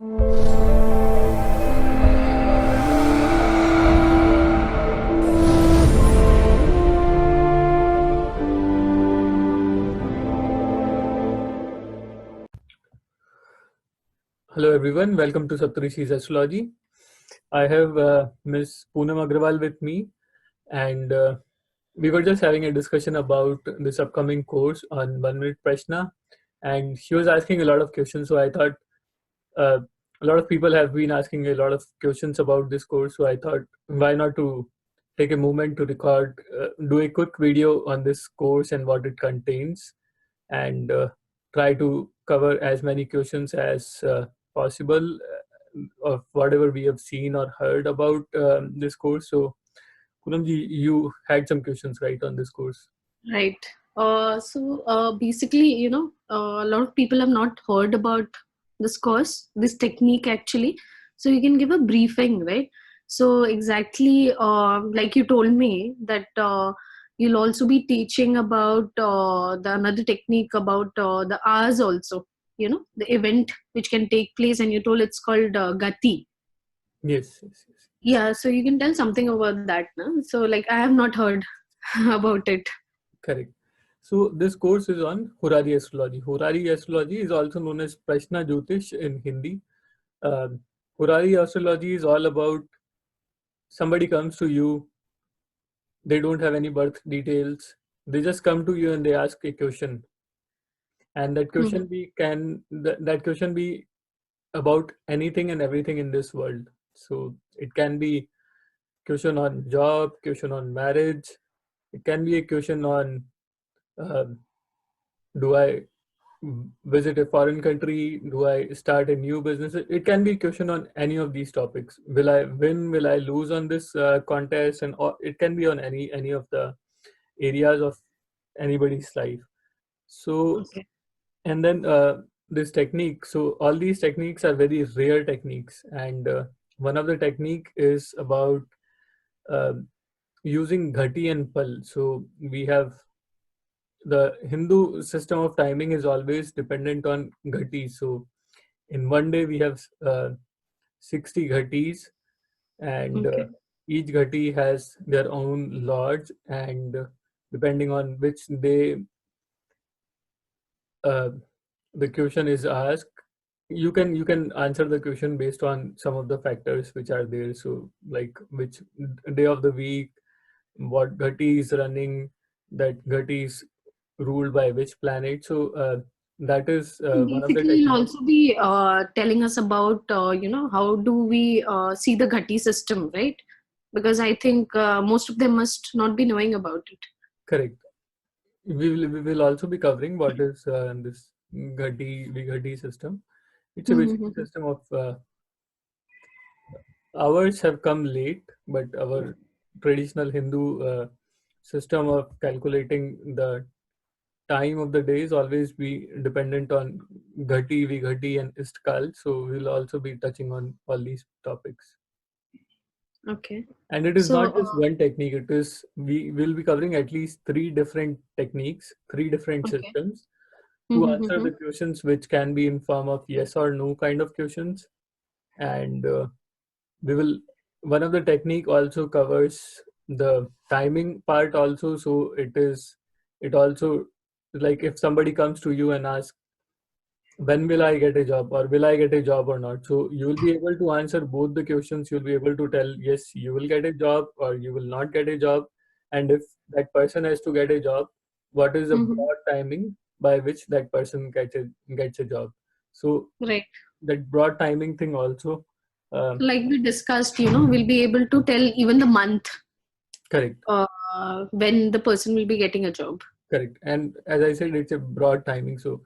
Hello everyone, welcome to Saptarishis Astrology. I have Miss Poonam Agrawal with me, and we were just having a discussion about this upcoming course on 1 minute Prashna, and she was asking a lot of questions. So I thought uh, a lot of people have been asking a lot of questions about this course. So I thought, why not to take a moment to record, do a quick video on this course and what it contains, and try to cover as many questions as possible of whatever we have seen or heard about this course. So, Poonamji, you had some questions, right, on this course? Right. Basically, a lot of people have not heard about this course, this technique actually. So you can give a briefing, right? So exactly, like you told me that you'll also be teaching about the another technique about the hours also. The event which can take place, and you told it's called Gati. Yes, yes, yes. Yeah. So you can tell something about that, no? So like I have not heard about it. Correct. So this course is on Hurari Astrology. Hurari Astrology is also known as Prashna Jyotish in Hindi. Um Hurari Astrology is all about somebody comes to you, they don't have any birth details, they just come to you and they ask a question, and that question that question be about anything and everything in this world. So it can be question on job, question on marriage, it can be a question on uh, do I visit a foreign country, do I start a new business. It can be a question on any of these topics. Will I win, will I lose on this contest, and it can be on any of the areas of anybody's life. So, Okay. and then this technique, so all these techniques are very rare techniques, and one of the technique is about uh, using ghati and pal. So we have the Hindu system of timing is always dependent on ghati. So in one day we have 60 ghatis, and Okay. each ghati has their own lords, and depending on which day uh, the question is asked, you can answer the question based on some of the factors which are there. So like which day of the week, what ghati is running, that ghati is ruled by which planet. So that is one of the Basically, you'll techniques. also be telling us about, how do we see the Ghati system, right? Because I think most of them must not be knowing about it. Correct. We will also be covering what is this ghati system. It's a basic Mm-hmm. system of ours have come late, but our traditional Hindu system of calculating the time of the day is always be dependent on ghati, vighati, and istkal. So we'll also be touching on all these topics. Okay. And it is So, not just one technique. It is we will be covering at least three different techniques, three different okay. systems to answer Mm-hmm. the questions, which can be in form of yes or no kind of questions. And we will one of the technique also covers the timing part also. So it also, like if somebody comes to you and asks when will I get a job, or will I get a job or not, so you will be able to answer both the questions. You'll be able to tell yes, you will get a job or you will not get a job. And if that person has to get a job, what is the Mm-hmm. broad timing by which that person gets a job. So Right. that broad timing thing also. So, um, like we discussed, we'll be able to tell even the month Correct. when the person will be getting a job. Correct. And as I said, it's a broad timing. So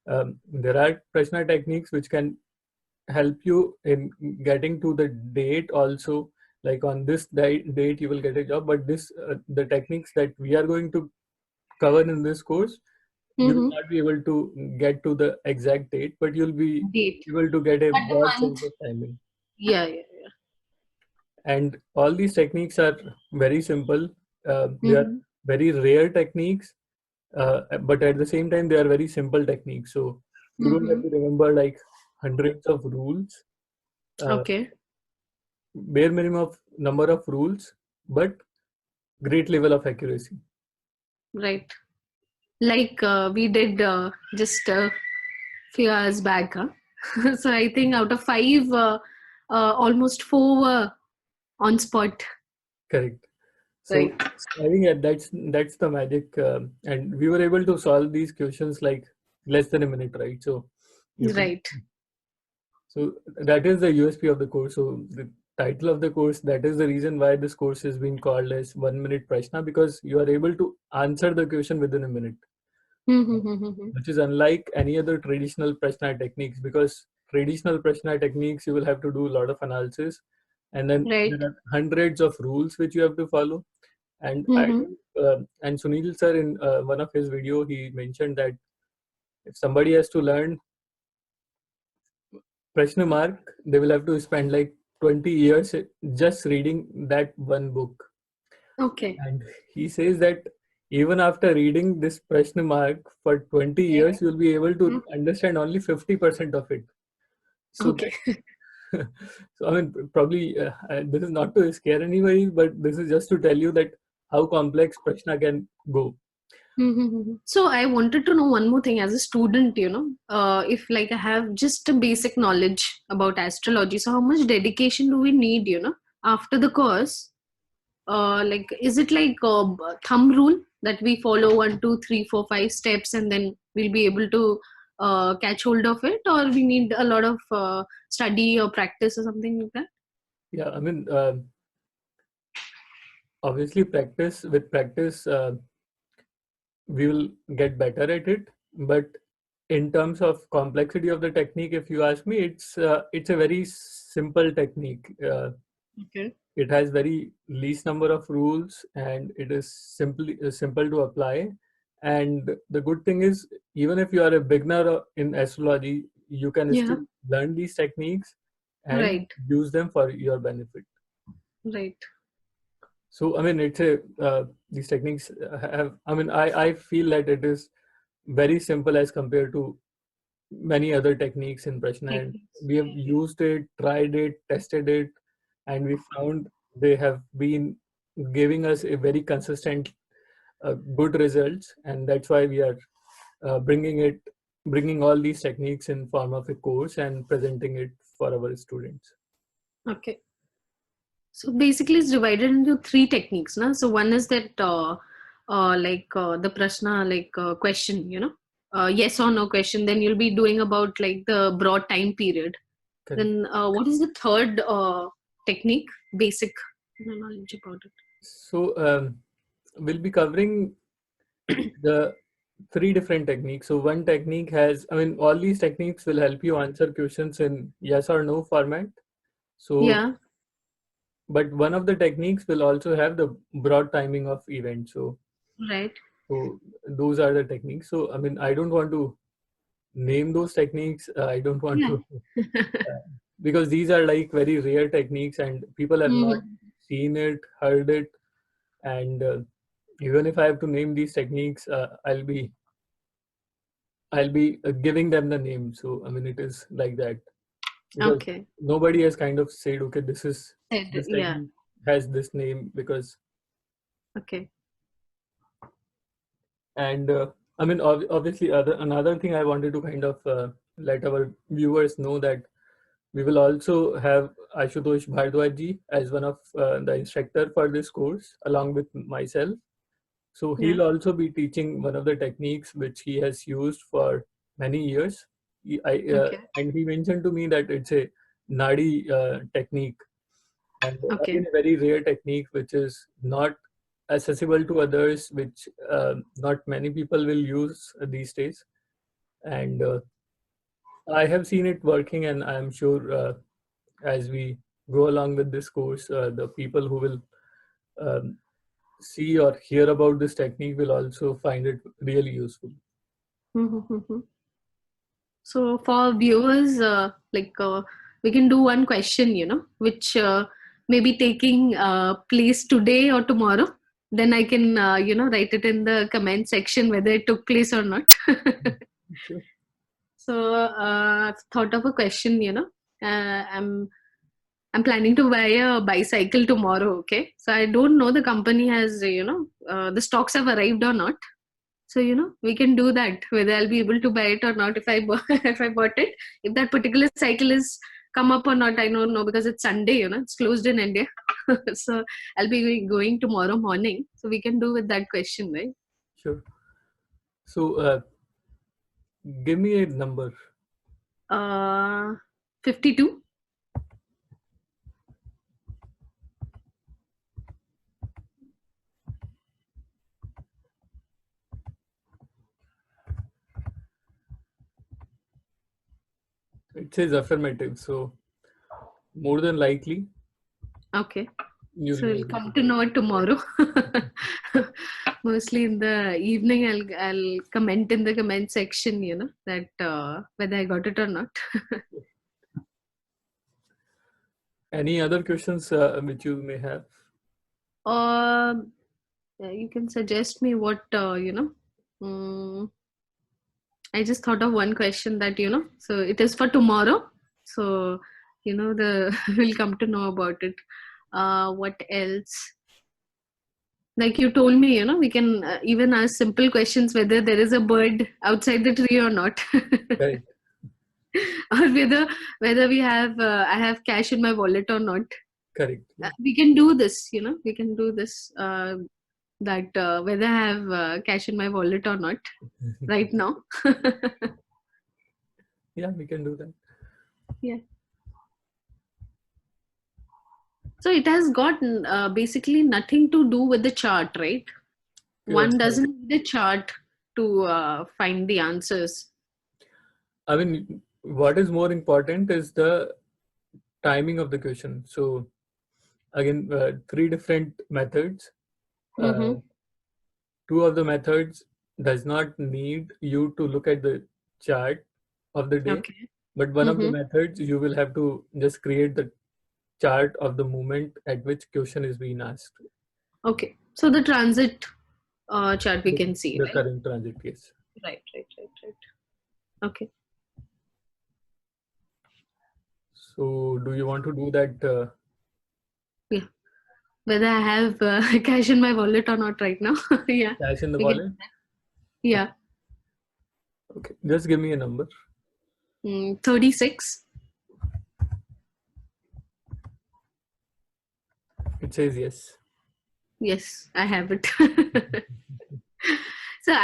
there are Prashna techniques which can help you in getting to the date also. Like on this date you will get a job, but this the techniques that we are going to cover in this course, you will Mm-hmm. not be able to get to the exact date, but you'll be Date. able to get a But the broad month. sense of timing. Yeah, yeah, And all these techniques are very simple. yeah. They are Mm-hmm. very rare techniques, but at the same time they are very simple techniques. So you don't have Mm-hmm. to remember like hundreds of rules, uh, Okay. bare minimum of number of rules, but great level of accuracy. Right. Like we did just a few hours back. Huh? So I think out of five, almost four were on spot. Correct. So Right. I think that's the magic, and we were able to solve these questions like less than a minute, right? So you can. Right. So that is the USP of the course. So the title of the course, that is the reason why this course is being called as 1 minute Prashna, because you are able to answer the question within a minute, which is unlike any other traditional Prashna techniques. Because traditional Prashna techniques, you will have to do a lot of analysis, and then Right. there are hundreds of rules which you have to follow. And I think, and Sunil sir in one of his video, he mentioned that if somebody has to learn Prashna mark, they will have to spend like 20 years just reading that one book. Okay. And he says that even after reading this Prashna mark for 20 years, you'll be able to Mhm. understand only 50% of it. So Okay. that, so I mean, probably this is not to scare anybody, but this is just to tell you that how complex Prashna can go. So I wanted to know one more thing as a student, if like I have just a basic knowledge about astrology, so how much dedication do we need, after the course? Like, is it like a thumb rule that we follow 1, 2, 3, 4, 5 steps and then we'll be able to catch hold of it, or we need a lot of study or practice or something like that? Yeah, I mean, obviously, practice, we will get better at it. But in terms of complexity of the technique, if you ask me, it's a very simple technique. Okay. It has very least number of rules, and it is simply simple to apply. And the good thing is, even if you are a beginner in astrology, you can Yeah. still learn these techniques and Right. use them for your benefit. Right. So I mean, it's a these techniques have. I mean, I feel that it is very simple as compared to many other techniques in Prashna, and Techniques. we have used it, tried it, tested it, and we found they have been giving us a very consistent, good results, and that's why we are bringing all these techniques in form of a course and presenting it for our students. Okay. So basically, it's divided into three techniques, na? So one is that the prashna, like question, yes or no question. Then you'll be doing about like the broad time period. Correct. Then what is the third technique? Basic knowledge about it. So we'll be covering the three different techniques. So one technique has, I mean, all these techniques will help you answer questions in yes or no format. So, Yeah. but one of the techniques will also have the broad timing of event. Right. So those are the techniques. So, I mean, I don't want to name those techniques. I don't want Yeah. to, because these are like very rare techniques and people have not Mhm. seen it, heard it. And even if I have to name these techniques, I'll be giving them the name. So I mean, it is like that because Okay. nobody has kind of said, okay, this Yeah. technique has this name because, Okay. and I mean, obviously, another thing I wanted to kind of let our viewers know that we will also have Ashutosh Bhardwaj as one of the instructor for this course, along with myself. So Yeah. he'll also be teaching one of the techniques which he has used for many years. Okay. And he mentioned to me that it's a Nadi technique, and Okay. again a very rare technique which is not accessible to others, which not many people will use these days. And I have seen it working, and I am sure as we go along with this course, the people who will um, see or hear about this technique will also find it really useful. Mhm. So for viewers, we can do one question, which may be taking place today or tomorrow. Then I can, write it in the comment section whether it took place or not. Sure. So I've thought of a question. I'm planning to buy a bicycle tomorrow. Okay, so I don't know the company has the stocks have arrived or not. So we can do that. Whether I'll be able to buy it or not if I if I bought it, if that particular cycle is come up or not, I don't know because it's Sunday. It's closed in India. So I'll be going tomorrow morning. So we can do with that question, right? Sure. So give me a number. 52. It says affirmative, so more than likely Okay. you'll So be we'll able come to to get. know it tomorrow. Mostly in the evening, I'll comment in the comment section. That whether I got it or not. Any other questions which you may have? Or you can suggest me what Mm, I just thought of one question that so it is for tomorrow. So the we'll come to know about it. What else? Like you told me, we can even ask simple questions whether there is a bird outside the tree or not, Right. or whether we have I have cash in my wallet or not. Correct. Yeah. We can do this. We can do this. That whether I have cash in my wallet or not right now. Yeah, we can do that. Yeah. So it has got basically nothing to do with the chart, right? One Correct. doesn't need a chart to find the answers. I mean, what is more important is the timing of the question. So again, three different methods. Uh, Mm-hmm. Two of the methods does not need you to look at the chart of the day, Okay. but one of the Mm-hmm. methods you will have to just create the chart of the moment at which question is being asked. Okay. So the transit chart we The, can see, the right? current transit case. Right, right, right, right. Okay. So do you want to do that Yeah. Whether I have cash in my wallet or not right now. Yeah. cash in the We can. wallet? Yeah. Okay, just give me a number. 36. It says yes. Yes, I have it. So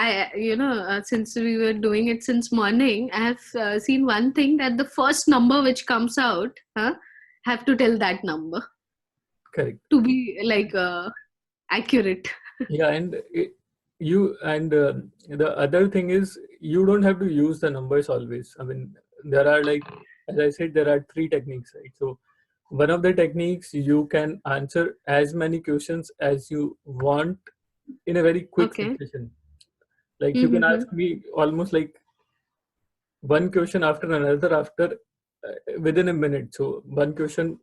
since we were doing it since morning, I have seen one thing that the first number which comes out, have to tell that number Correct. to be like accurate. Yeah, and the other thing is you don't have to use the numbers always. I mean, there are like, as I said, there are three techniques, right? So one of the techniques you can answer as many questions as you want in a very quick Okay. succession. Like you can Mm-hmm. ask me almost like one question after another after within a minute. So one question,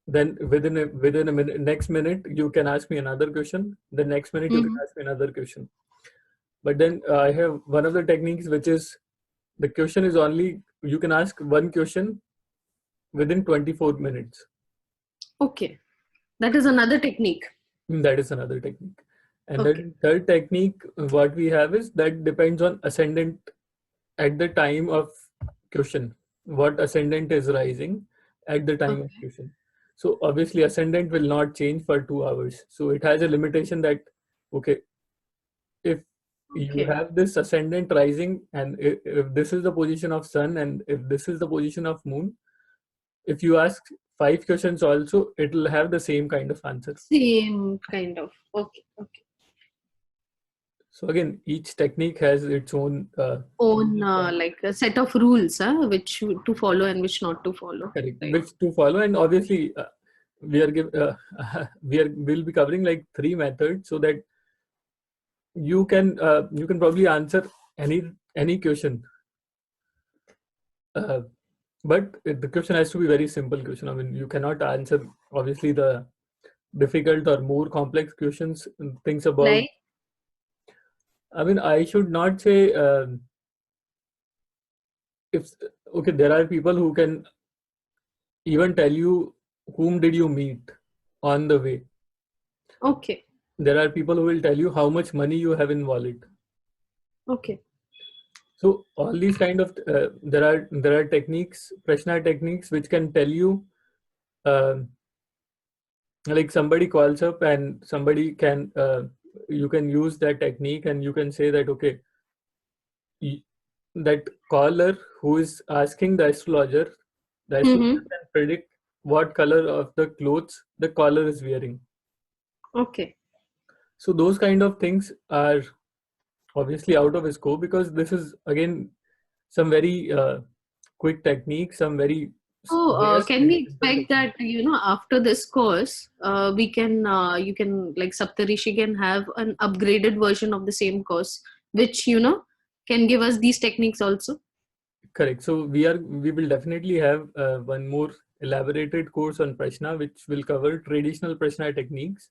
then within a minute, next minute you can ask me another question. The next minute you can Mm-hmm. ask me another question. But then I have one of the techniques which is the question is only you can ask one question within 24 minutes. Okay. That is another technique. That is another technique. And Okay. then third technique, what we have is that depends on ascendant at the time of question. What ascendant is rising at the time of Okay. question. So obviously ascendant will not change for 2 hours. So it has a limitation that, okay, if you Okay. have this ascendant rising and if this is the position of sun and if this is the position of moon, if you ask five questions also, it will have the same kind of answer. Same kind of. Okay. Okay. So again, each technique has its own Own like a set of rules, which to follow and which not to follow. correct, Right. which to follow. And obviously we'll be covering like three methods so that you can probably answer any question. Uh, but the question has to be very simple question. I mean, you cannot answer obviously the difficult or more complex questions. Things about. Like. I mean, I should not say if okay, there are people who can even tell you whom did you meet on the way. Okay. There are people who will tell you how much money you have in wallet. Okay. So all these kind of there are techniques, Prashna techniques, which can tell you, um like somebody calls up and somebody can you can use that technique and you can say that okay, y- that caller who is asking the astrologer Mm-hmm. can predict what color of the clothes the caller is wearing. Okay. So those kind of things are obviously out of his scope, because this is again some very quick technique, some very So, rare can and we simple expect technique. that, after this course, we can, you can, like, Saptarishi can have an upgraded version of the same course, which, can give us these techniques also? Correct. So we will definitely have one more elaborated course on Prashna, which will cover traditional Prashna techniques.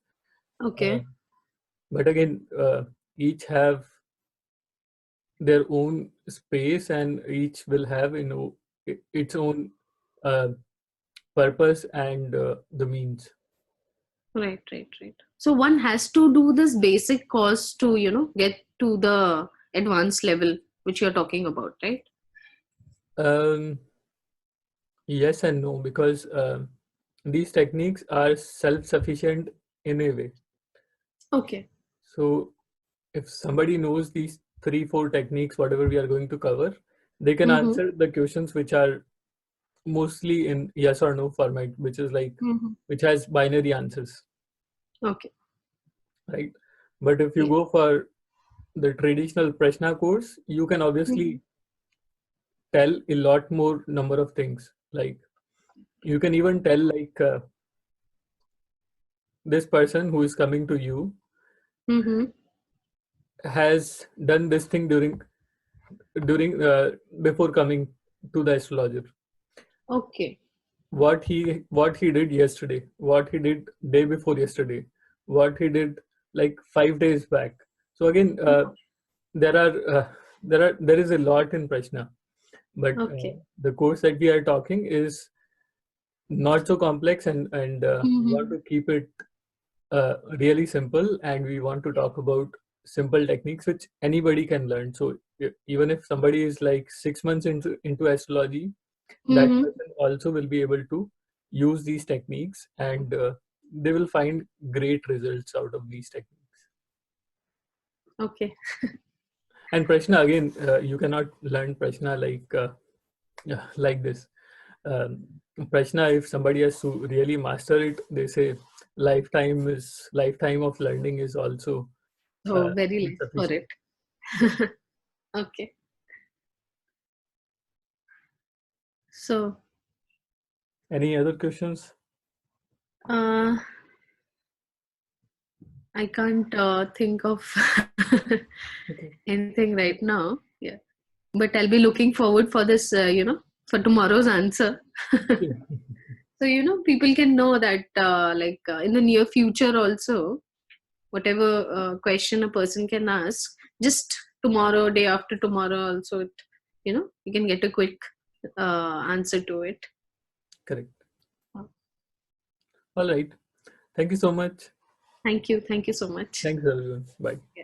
Uh, Okay. but again, each have their own space, and each will have its own uh, purpose and the means. Right, right, right. So one has to do this basic course to, get to the advanced level, which you're talking about, right? Um, yes and no, because these techniques are self-sufficient in a way. Okay. So if somebody knows these three, four techniques, whatever we are going to cover, they can Mm-hmm. answer the questions which are mostly in yes or no format, which is like, Mm-hmm. which has binary answers, Okay. right? But if you Yeah. go for the traditional Prashna course, you can Mm-hmm. obviously tell a lot more number of things. Like you can even tell like this person who is coming to you Mm-hmm. has done this thing during before coming to the astrologer. Okay. What he did yesterday, what he did day before yesterday, what he did like 5 days back. So again, there are there is a lot in Prashna, but Okay. the course that we are talking is not so complex, and we want Mm-hmm. to keep it really simple, and we want to talk about simple techniques which anybody can learn. So even if somebody is like 6 months into astrology, that Mm-hmm. person also will be able to use these techniques, and they will find great results out of these techniques. Okay. And Prashna, again, you cannot learn Prashna like this. um, Prashna, if somebody has to really master it, they say lifetime of learning is also So very less for insufficient. it. Yeah. Okay. So, Any other questions? uh, I can't think of Okay. anything right now. Yeah. But I'll be looking forward for this, for tomorrow's answer. Yeah. So, people can know that, in the near future also, whatever question a person can ask, just tomorrow, day after tomorrow, also, you can get a quick answer to it. Correct. All right. Thank you so much. Thank you. Thank you so much. Thanks, everyone. Bye. Yeah.